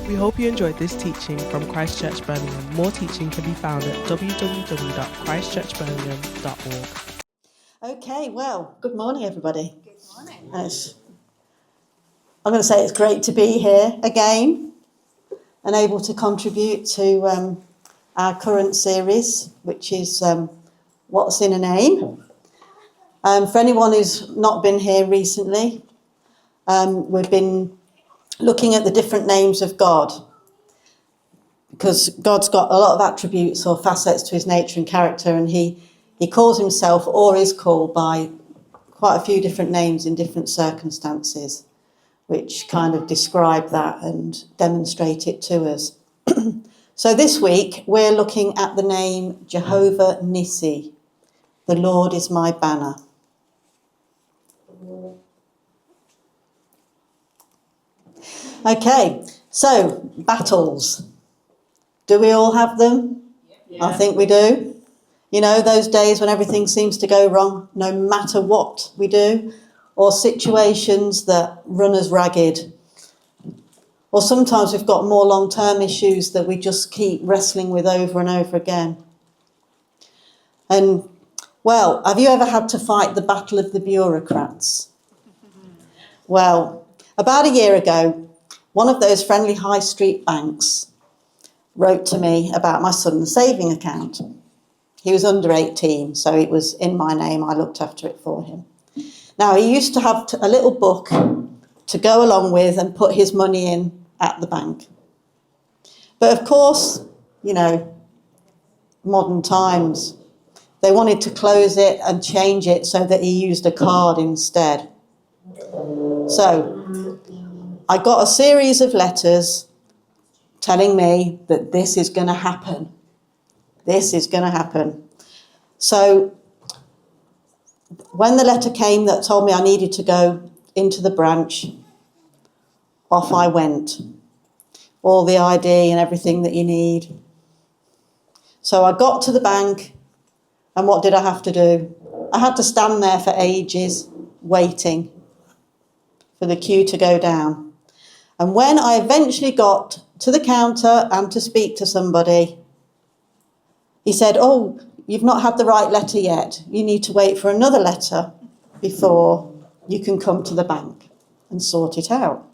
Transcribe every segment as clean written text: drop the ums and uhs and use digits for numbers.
We hope you enjoyed this teaching from Christ Church Birmingham. More teaching can be found at www.christchurchbirmingham.org. Okay, well, good morning, everybody. Good morning. I'm going to say it's great to be here again and able to contribute to our current series, which is What's in a Name? For anyone who's not been here recently, we've been looking at the different names of God, because God's got a lot of attributes or facets to his nature and character, and he calls himself or is called by quite a few different names in different circumstances, which kind of describe that and demonstrate it to us. So this week we're looking at the name Jehovah Nissi. The Lord is my banner. Okay, so battles. Do we all have them? Yeah. I think we do. You know, those days when everything seems to go wrong, no matter what we do, or situations that run us ragged. Or sometimes we've got more long-term issues that we just keep wrestling with over and over again. And, well, have you ever had to fight the battle of the bureaucrats? Well, about a year ago, one of those friendly high street banks wrote to me about my son's saving account. He was under 18, so it was in my name. I looked after it for him. Now, he used to have a little book to go along with and put his money in at the bank. But of course, you know, modern times, they wanted to close it and change it so that he used a card instead. So I got a series of letters telling me that this is going to happen. This is going to happen. So when the letter came that told me I needed to go into the branch, off I went. All the ID and everything that you need. So I got to the bank, and what did I have to do? I had to stand there for ages, waiting for the queue to go down. And when I eventually got to the counter and to speak to somebody, he said, "Oh, you've not had the right letter yet. You need to wait for another letter before you can come to the bank and sort it out."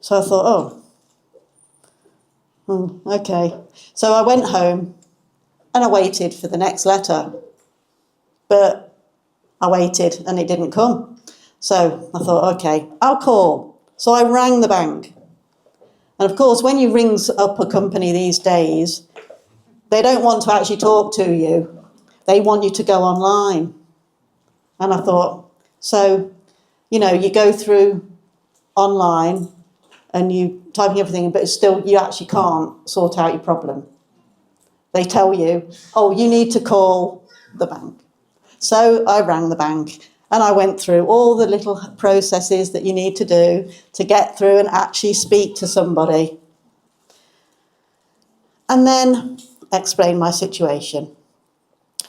So I thought, okay. So I went home and I waited for the next letter. But I waited and it didn't come. So I thought, okay, I'll call. So I rang the bank. And of course, when you ring up a company these days, they don't want to actually talk to you. They want you to go online. And I thought, so, you know, you go through online and you typing everything, but still you actually can't sort out your problem. They tell you, oh, you need to call the bank. So I rang the bank and I went through all the little processes that you need to do to get through and actually speak to somebody. And then explained my situation.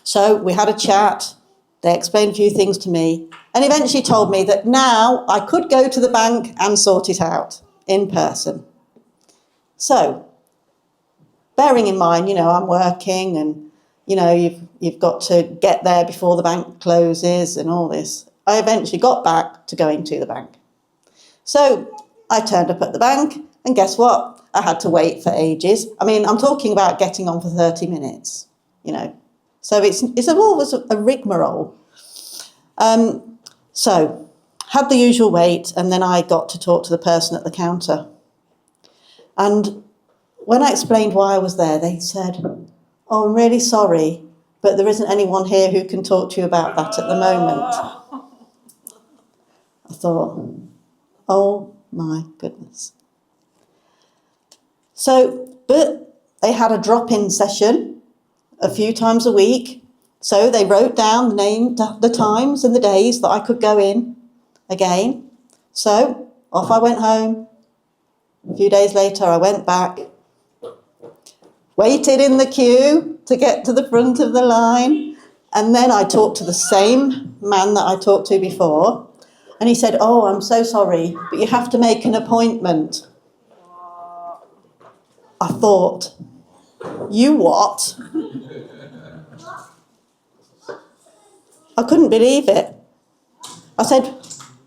So we had a chat. They explained a few things to me and eventually told me that now I could go to the bank and sort it out in person. So, bearing in mind, you know, I'm working and, you know, you've got to get there before the bank closes and all this. I eventually got back to going to the bank. So I turned up at the bank and guess what? I had to wait for ages. I mean, I'm talking about getting on for 30 minutes, you know. So it's always a rigmarole. So had the usual wait and then I got to talk to the person at the counter. And when I explained why I was there, they said, "Oh, I'm really sorry, but there isn't anyone here who can talk to you about that at the moment." I thought, oh my goodness. So, but they had a drop-in session a few times a week. So they wrote down the times and the days that I could go in again. So off I went home. A few days later, I went back, waited in the queue to get to the front of the line, and then I talked to the same man that I talked to before, and he said, "Oh, I'm so sorry, but you have to make an appointment." I thought, you what? I couldn't believe it. I said,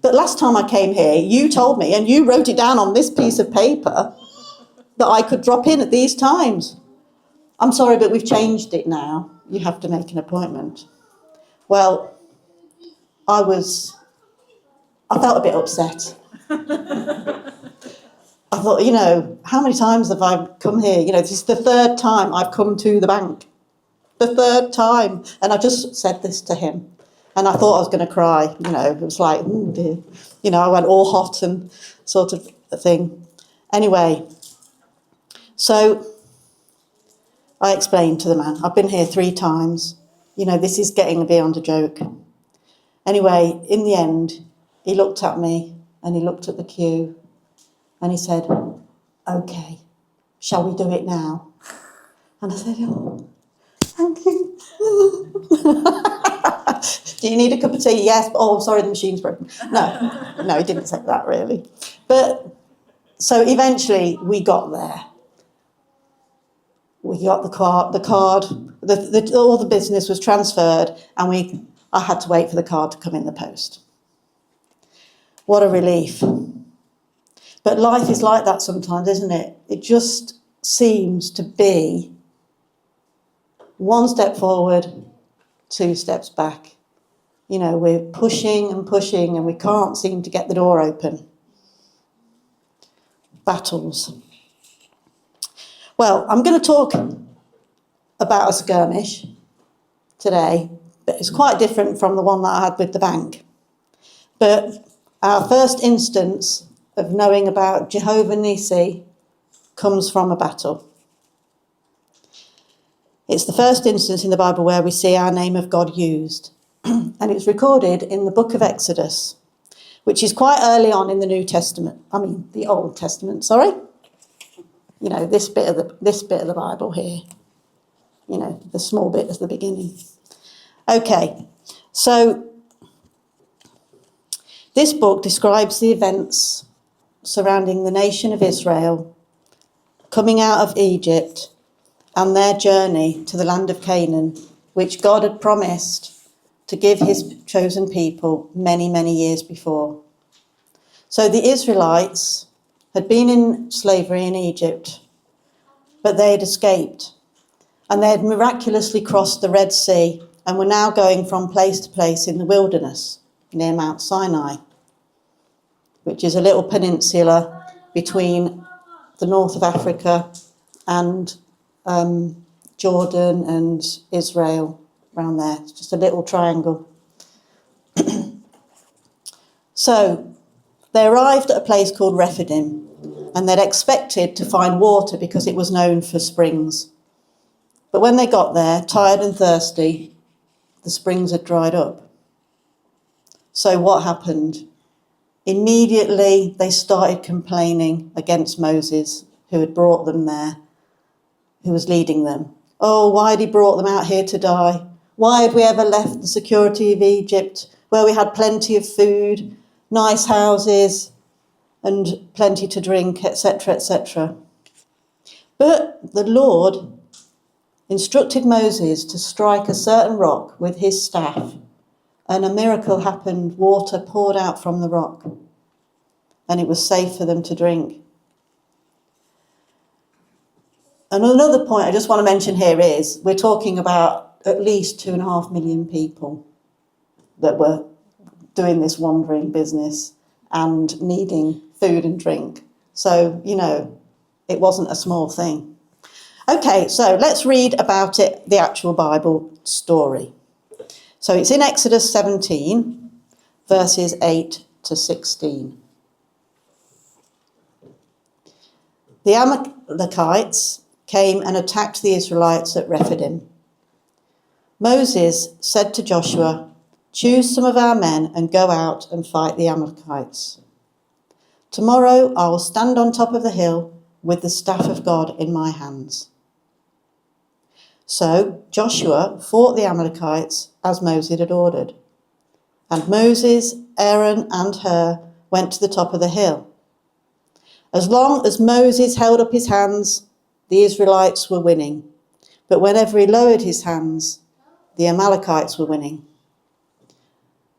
but last time I came here, you told me, and you wrote it down on this piece of paper, that I could drop in at these times. I'm sorry, but we've changed it now. You have to make an appointment. Well, I felt a bit upset. I thought, how many times have I come here? This is the third time I've come to the bank. The third time. And I just said this to him. And I thought I was going to cry. It was like, oh dear. I went all hot and sort of a thing. Anyway, so I explained to the man, I've been here 3 times. This is getting beyond a joke. Anyway, in the end, he looked at me and he looked at the queue and he said, okay, shall we do it now? And I said, oh, thank you. Do you need a cup of tea? Yes. Oh, sorry, the machine's broken. No, he didn't say that really. But so eventually we got there. We got the card, all the business was transferred, and I had to wait for the card to come in the post. What a relief. But life is like that sometimes, isn't it? It just seems to be 1 step forward, 2 steps back. We're pushing and pushing and we can't seem to get the door open. Battles. Well, I'm going to talk about a skirmish today, but it's quite different from the one that I had with the bank. But our first instance of knowing about Jehovah Nissi comes from a battle. It's the first instance in the Bible where we see our name of God used. And it's recorded in the book of Exodus, which is quite early on in the the Old Testament, sorry. This bit of the Bible here. The small bit at the beginning. Okay, so this book describes the events surrounding the nation of Israel coming out of Egypt and their journey to the land of Canaan, which God had promised to give his chosen people many, many years before. So the Israelites had been in slavery in Egypt, but they had escaped. And they had miraculously crossed the Red Sea and were now going from place to place in the wilderness near Mount Sinai, which is a little peninsula between the north of Africa and Jordan and Israel, around there. It's just a little triangle. So they arrived at a place called Rephidim, and they'd expected to find water because it was known for springs. But when they got there, tired and thirsty, the springs had dried up. So what happened? Immediately they started complaining against Moses, who had brought them there, who was leading them. Oh, why had he brought them out here to die? Why had we ever left the security of Egypt, where we had plenty of food, nice houses, and plenty to drink, etc., etc. But the Lord instructed Moses to strike a certain rock with his staff, and a miracle happened. Water poured out from the rock, and it was safe for them to drink. And another point I just want to mention here is we're talking about at least 2.5 million people that were doing this wandering business and needing food and drink. So, it wasn't a small thing. Okay, so let's read about it, the actual Bible story. So it's in Exodus 17, verses 8 to 16. The Amalekites came and attacked the Israelites at Rephidim. Moses said to Joshua, "Choose some of our men and go out and fight the Amalekites. Tomorrow I will stand on top of the hill with the staff of God in my hands." So Joshua fought the Amalekites as Moses had ordered. And Moses, Aaron and Hur went to the top of the hill. As long as Moses held up his hands, the Israelites were winning. But whenever he lowered his hands, the Amalekites were winning.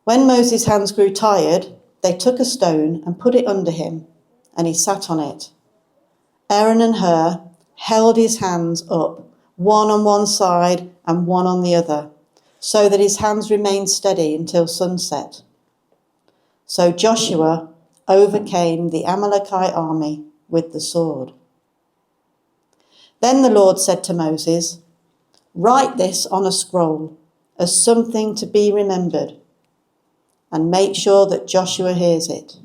When Moses' hands grew tired, they took a stone and put it under him, and he sat on it. Aaron and Hur held his hands up, one on one side and one on the other, so that his hands remained steady until sunset. So Joshua overcame the Amalekite army with the sword. Then the Lord said to Moses, "Write this on a scroll as something to be remembered, and make sure that Joshua hears it,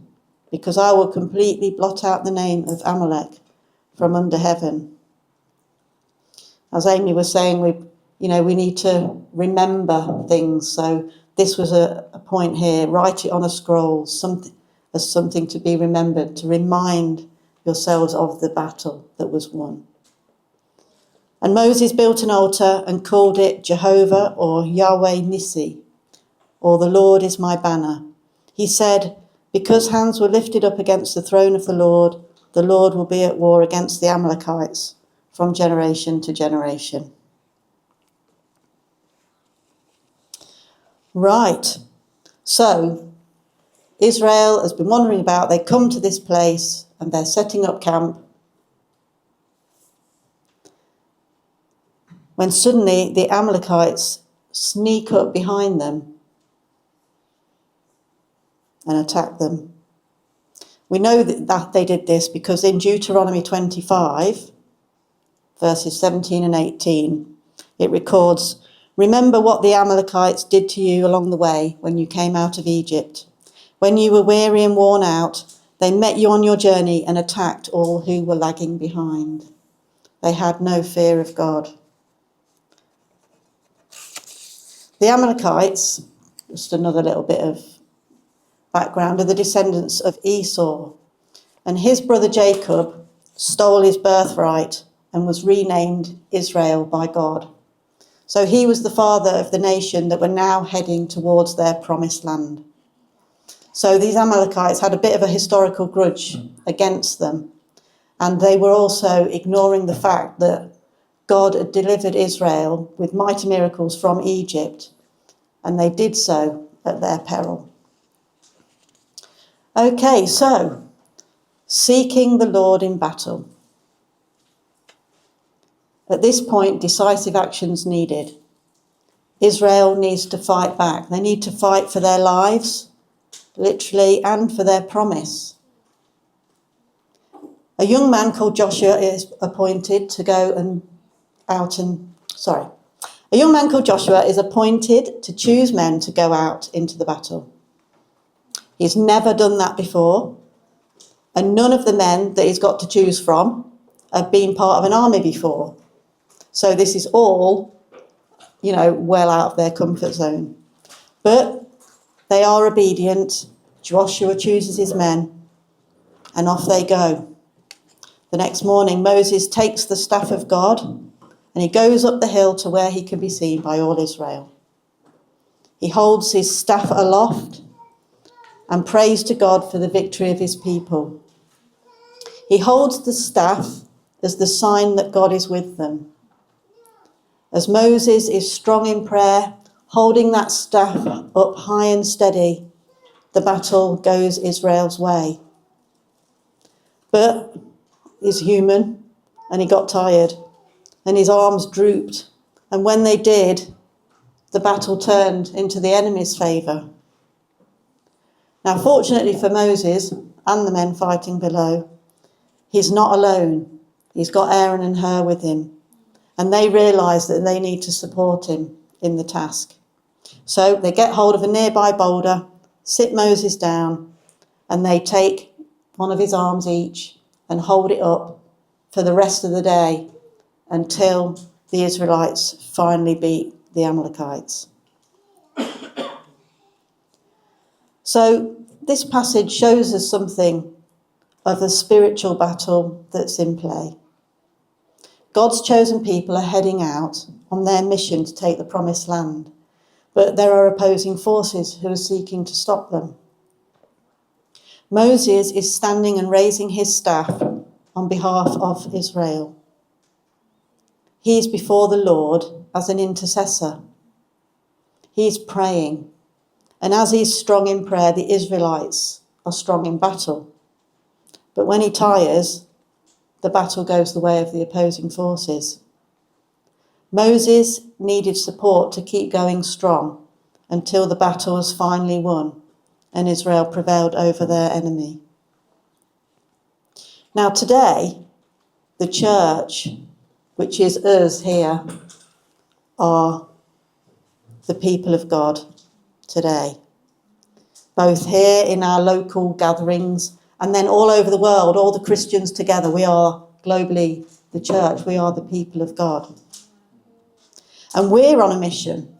because I will completely blot out the name of Amalek from under heaven." As Amy was saying, we need to remember things. So this was a point here. Write it on a scroll, as something to be remembered, to remind yourselves of the battle that was won. And Moses built an altar and called it Jehovah, or Yahweh Nissi, or the Lord is my banner. He said, because hands were lifted up against the throne of the Lord will be at war against the Amalekites from generation to generation. Right, so Israel has been wandering about. They come to this place and they're setting up camp, when suddenly the Amalekites sneak up behind them and attack them. We know that they did this because in Deuteronomy 25, verses 17 and 18, it records, "Remember what the Amalekites did to you along the way when you came out of Egypt. When you were weary and worn out, they met you on your journey and attacked all who were lagging behind. They had no fear of God." The Amalekites, just another little bit of background, are the descendants of Esau, and his brother Jacob stole his birthright and was renamed Israel by God. So he was the father of the nation that were now heading towards their promised land. So these Amalekites had a bit of a historical grudge against them, and they were also ignoring the fact that God had delivered Israel with mighty miracles from Egypt, and they did so at their peril. Okay, so seeking the Lord in battle. At this point, decisive action's needed. Israel needs to fight back. They need to fight for their lives, literally, and for their promise. A young man called Joshua is appointed to choose men to go out into the battle. He's never done that before, and none of the men that he's got to choose from have been part of an army before. So this is all, well out of their comfort zone. But they are obedient. Joshua chooses his men, and off they go. The next morning, Moses takes the staff of God, and he goes up the hill to where he can be seen by all Israel. He holds his staff aloft and prays to God for the victory of his people. He holds the staff as the sign that God is with them. As Moses is strong in prayer, holding that staff up high and steady, the battle goes Israel's way. But he's human, and he got tired, and his arms drooped. And when they did, the battle turned into the enemy's favour. Now, fortunately for Moses and the men fighting below, he's not alone. He's got Aaron and Hur with him, and they realise that they need to support him in the task. So they get hold of a nearby boulder, sit Moses down, and they take one of his arms each and hold it up for the rest of the day until the Israelites finally beat the Amalekites. So this passage shows us something of the spiritual battle that's in play. God's chosen people are heading out on their mission to take the promised land, but there are opposing forces who are seeking to stop them. Moses is standing and raising his staff on behalf of Israel. He's before the Lord as an intercessor. He's praying. And as he's strong in prayer, the Israelites are strong in battle. But when he tires, the battle goes the way of the opposing forces. Moses needed support to keep going strong until the battle was finally won and Israel prevailed over their enemy. Now today, the church, which is us here, are the people of God today. Both here in our local gatherings and then all over the world, all the Christians together, we are globally the church, we are the people of God. And we're on a mission.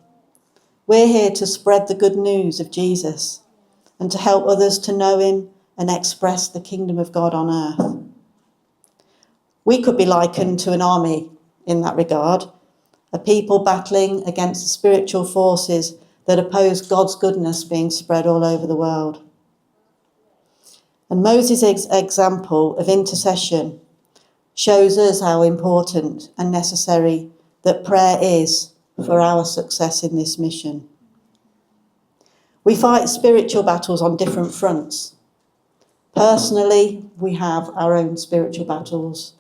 We're here to spread the good news of Jesus and to help others to know him and express the kingdom of God on earth. We could be likened to an army in that regard, a people battling against the spiritual forces that oppose God's goodness being spread all over the world. And Moses' example of intercession shows us how important and necessary that prayer is for our success in this mission. We fight spiritual battles on different fronts. Personally, we have our own spiritual battles.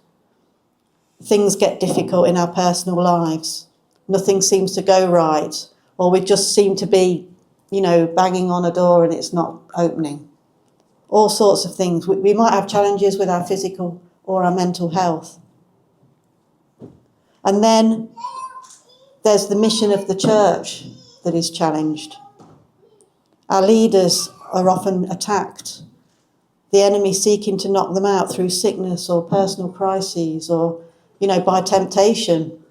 Things get difficult in our personal lives. Nothing seems to go right, or we just seem to be, banging on a door and it's not opening. All sorts of things. We might have challenges with our physical or our mental health. And then there's the mission of the church that is challenged. Our leaders are often attacked. The enemy seeking to knock them out through sickness or personal crises or, by temptation.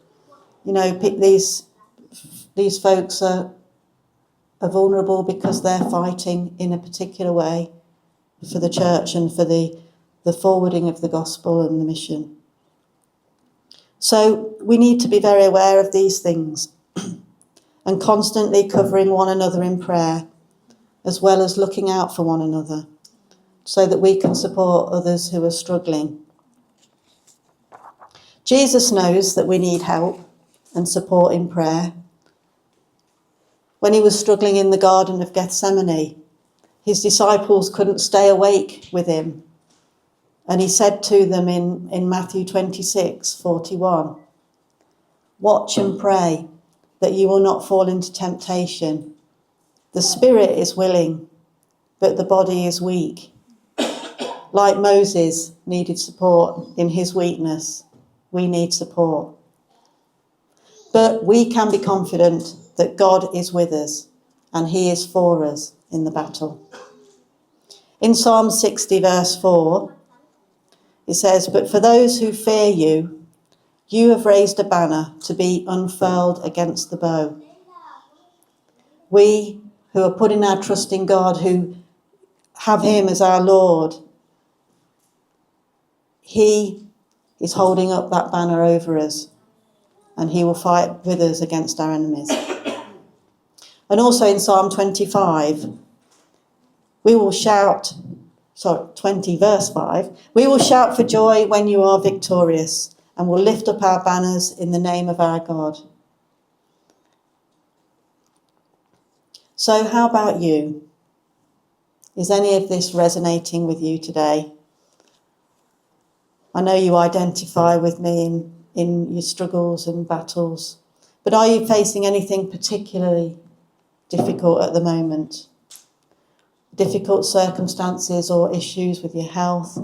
These folks are vulnerable because they're fighting in a particular way for the church and for the forwarding of the gospel and the mission. So we need to be very aware of these things and constantly covering one another in prayer, as well as looking out for one another so that we can support others who are struggling. Jesus knows that we need help and support in prayer. When he was struggling in the Garden of Gethsemane, his disciples couldn't stay awake with him. And he said to them in Matthew 26:41, "Watch and pray that you will not fall into temptation. The spirit is willing, but the body is weak." Like Moses needed support in his weakness, we need support. But we can be confident that God is with us and he is for us in the battle. In Psalm 60 verse 4, it says, "But for those who fear you, you have raised a banner to be unfurled against the bow." We who are putting our trust in God, who have him as our Lord, he is holding up that banner over us and he will fight with us against our enemies. And also in Psalm 25, we will shout, 20 verse 5, "We will shout for joy when you are victorious and will lift up our banners in the name of our God." So how about you? Is any of this resonating with you today? I know you identify with me in your struggles and battles, but are you facing anything particularly difficult at the moment? Difficult circumstances or issues with your health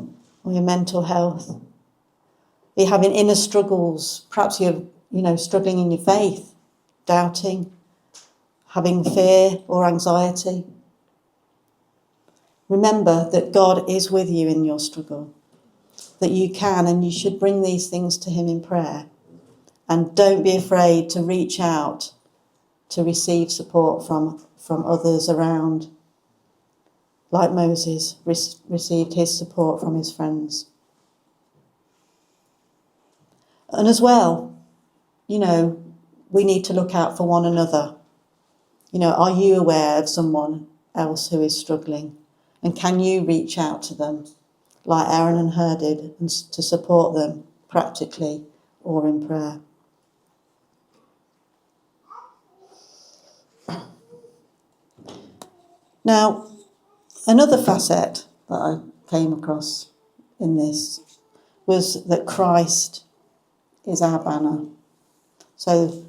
or your mental health? Are you having inner struggles? Perhaps you're, struggling in your faith, doubting, having fear or anxiety. Remember that God is with you in your struggle, that you can and you should bring these things to him in prayer. And don't be afraid to reach out to receive support from others around, like Moses received his support from his friends. And as well, we need to look out for one another. Are you aware of someone else who is struggling? And can you reach out to them, like Aaron and Hur did, and to support them practically or in prayer? Now, another facet that I came across in this was that Christ is our banner. So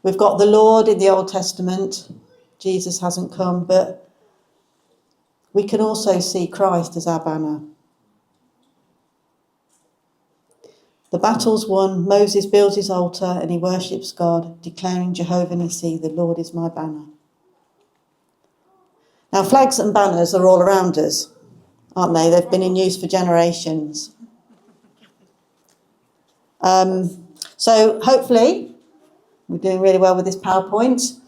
we've got the Lord in the Old Testament. Jesus hasn't come, but we can also see Christ as our banner. The battle's won, Moses builds his altar and he worships God, declaring Jehovah Nissi, the Lord is my banner. Now, flags and banners are all around us, aren't they? They've been in use for generations. So hopefully, we're doing really well with this PowerPoint.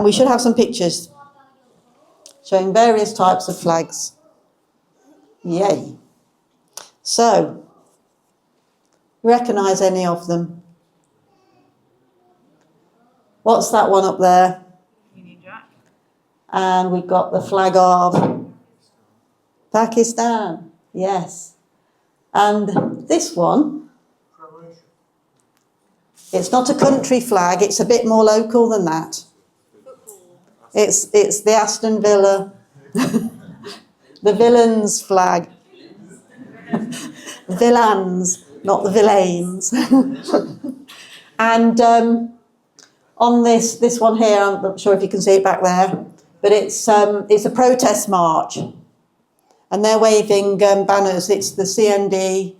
We should have some pictures showing various types of flags. Yay. So, recognise any of them? What's that one up there? Union Jack. And we've got the flag of Pakistan. Yes. And this one, it's not a country flag, it's a bit more local than that. It's the Aston Villa, the Villains flag. Villans, not the villains. And on this one here, I'm not sure if you can see it back there, but it's a protest march. And they're waving banners. It's the CND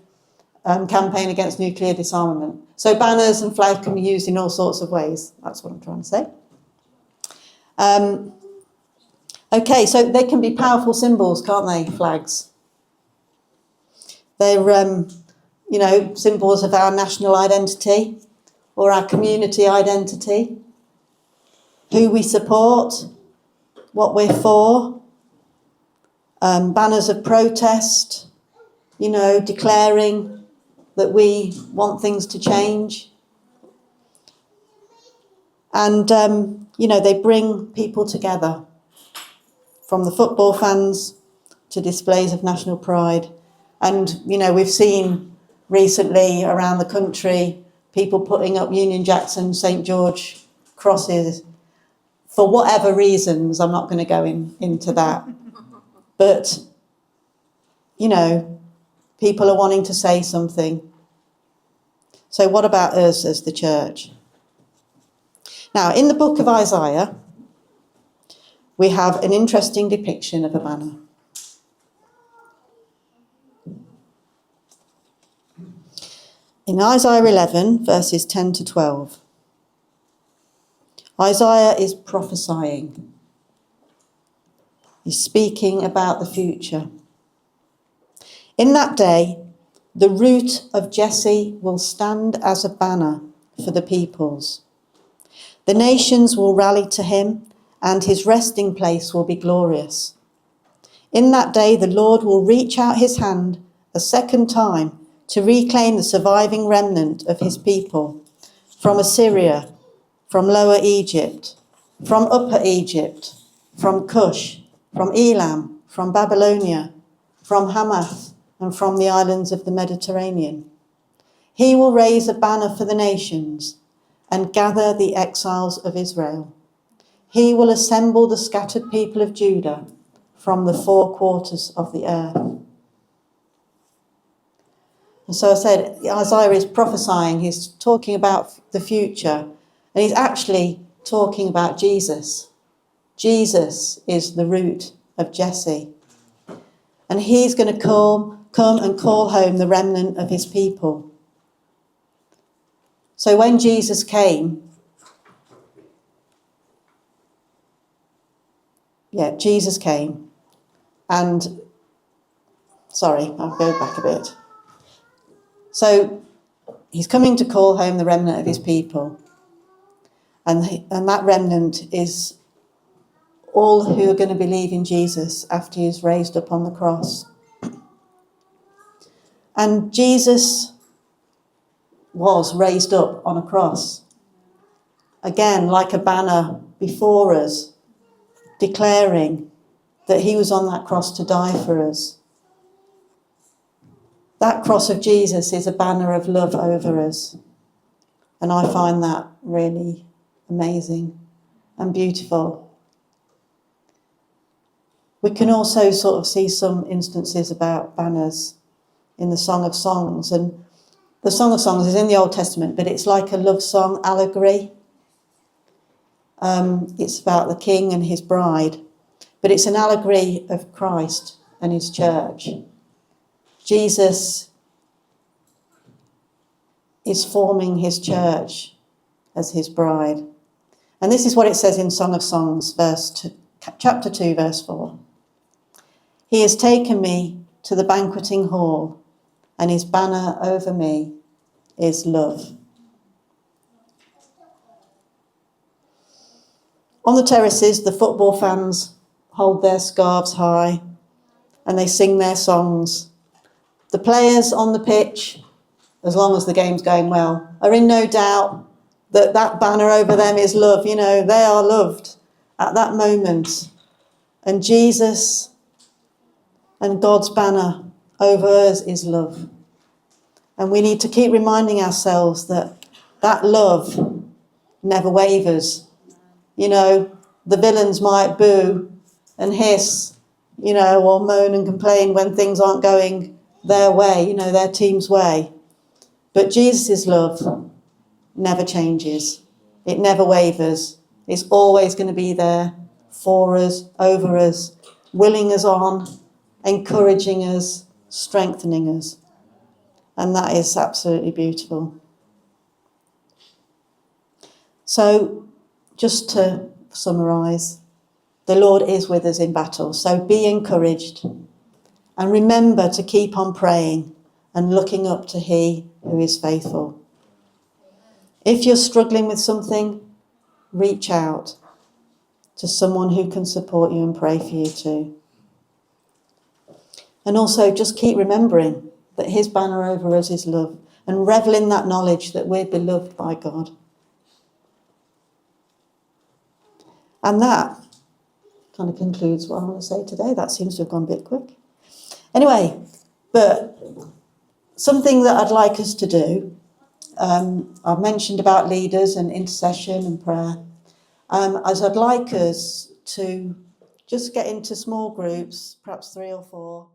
campaign against nuclear disarmament. So banners and flags can be used in all sorts of ways. That's what I'm trying to say. Okay, so they can be powerful symbols, can't they, flags? They're, symbols of our national identity or our community identity, who we support, what we're for, banners of protest, declaring that we want things to change. And, they bring people together, from the football fans to displays of national pride. And, we've seen recently around the country people putting up Union Jacks and St George crosses for whatever reasons. I'm not going to go into that. But, people are wanting to say something. So what about us as the church? Now, in the book of Isaiah, we have an interesting depiction of a banner. In Isaiah 11, verses 10 to 12, Isaiah is prophesying. He's speaking about the future. In that day, the root of Jesse will stand as a banner for the peoples. The nations will rally to him, and his resting place will be glorious. In that day, the Lord will reach out his hand a second time to reclaim the surviving remnant of his people from Assyria, from Lower Egypt, from Upper Egypt, from Cush, from Elam, from Babylonia, from Hamath, and from the islands of the Mediterranean. He will raise a banner for the nations and gather the exiles of Israel. He will assemble the scattered people of Judah from the four quarters of the earth. And so I said, Isaiah is prophesying, he's talking about the future, and he's actually talking about Jesus. Jesus is the root of Jesse. And he's going to come and call home the remnant of his people. So when Jesus came, and, I'll go back a bit. So he's coming to call home the remnant of his people. And that remnant is all who are going to believe in Jesus after he's raised up on the cross. And Jesus was raised up on a cross. Again, like a banner before us, declaring that he was on that cross to die for us. That cross of Jesus is a banner of love over us. And I find that really amazing. and beautiful. We can also sort of see some instances about banners in the Song of Songs. And the Song of Songs is in the Old Testament, but it's like a love song allegory. It's about the king and his bride, but it's an allegory of Christ and his church. Jesus is forming his church as his bride. And this is what it says in Song of Songs, chapter 2, verse 4. He has taken me to the banqueting hall, and his banner over me is love. On the terraces, the football fans hold their scarves high and they sing their songs. The players on the pitch, as long as the game's going well, are in no doubt that that banner over them is love. You know, they are loved at that moment. And Jesus and God's banner over us is love. And we need to keep reminding ourselves that that love never wavers. You know, the villains might boo and hiss, you know, or moan and complain when things aren't going their way, you know, their team's way. But Jesus' love never changes. It never wavers. It's always going to be there for us, over us, willing us on, encouraging us, strengthening us. And that is absolutely beautiful. So, just to summarise, the Lord is with us in battle. So be encouraged and remember to keep on praying and looking up to He who is faithful. If you're struggling with something, reach out to someone who can support you and pray for you too. And also just keep remembering that His banner over us is love, and revel in that knowledge that we're beloved by God. And that kind of concludes what I want to say today. That seems to have gone a bit quick. Anyway, but something that I'd like us to do, I've mentioned about leaders and intercession and prayer, as I'd like us to just get into small groups, perhaps 3 or 4,